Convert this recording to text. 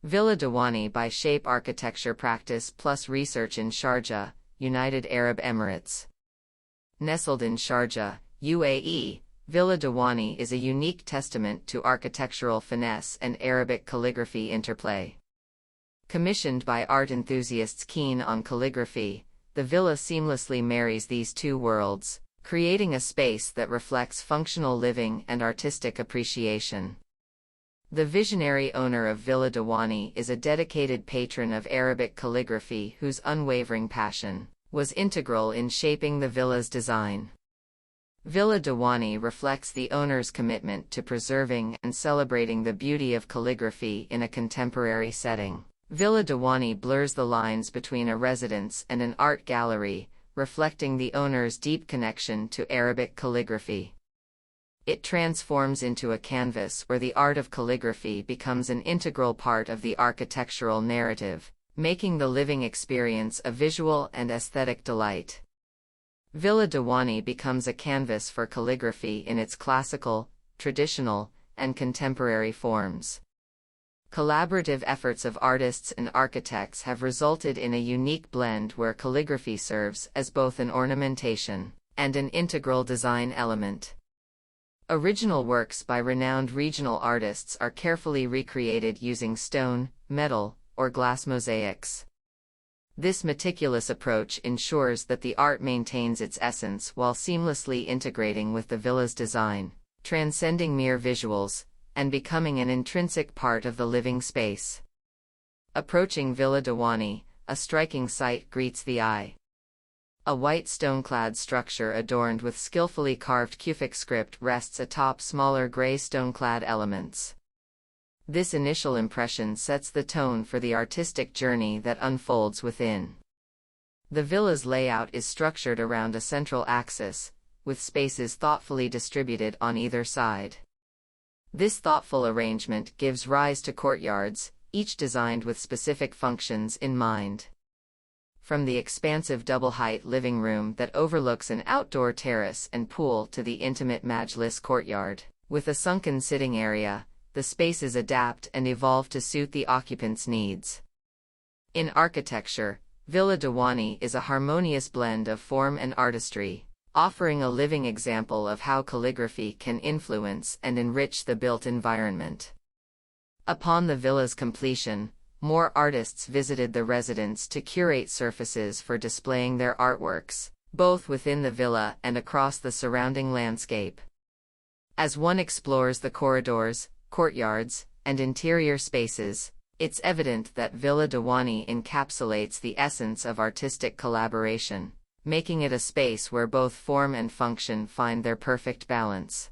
Villa Diwani by Shape Architecture Practice plus Research in Sharjah, United Arab Emirates. Nestled in Sharjah, UAE, Villa Diwani is a unique testament to architectural finesse and Arabic calligraphy interplay. Commissioned by art enthusiasts keen on calligraphy, the villa seamlessly marries these two worlds, creating a space that reflects functional living and artistic appreciation. The visionary owner of Villa Diwani is a dedicated patron of Arabic calligraphy whose unwavering passion was integral in shaping the villa's design. Villa Diwani reflects the owner's commitment to preserving and celebrating the beauty of calligraphy in a contemporary setting. Villa Diwani blurs the lines between a residence and an art gallery, reflecting the owner's deep connection to Arabic calligraphy. It transforms into a canvas where the art of calligraphy becomes an integral part of the architectural narrative, making the living experience a visual and aesthetic delight. Villa Diwani becomes a canvas for calligraphy in its classical, traditional, and contemporary forms. Collaborative efforts of artists and architects have resulted in a unique blend where calligraphy serves as both an ornamentation and an integral design element. Original works by renowned regional artists are carefully recreated using stone, metal, or glass mosaics. This meticulous approach ensures that the art maintains its essence while seamlessly integrating with the villa's design, transcending mere visuals, and becoming an intrinsic part of the living space. Approaching Villa Diwani, a striking sight greets the eye. A white stone-clad structure adorned with skillfully carved Kufic script rests atop smaller gray stone-clad elements. This initial impression sets the tone for the artistic journey that unfolds within. The villa's layout is structured around a central axis, with spaces thoughtfully distributed on either side. This thoughtful arrangement gives rise to courtyards, each designed with specific functions in mind. From the expansive double-height living room that overlooks an outdoor terrace and pool to the intimate majlis courtyard, with a sunken sitting area, the spaces adapt and evolve to suit the occupants' needs. In architecture, Villa Diwani is a harmonious blend of form and artistry, offering a living example of how calligraphy can influence and enrich the built environment. Upon the villa's completion, more artists visited the residence to curate surfaces for displaying their artworks, both within the villa and across the surrounding landscape. As one explores the corridors, courtyards, and interior spaces, it's evident that Villa Diwani encapsulates the essence of artistic collaboration, making it a space where both form and function find their perfect balance.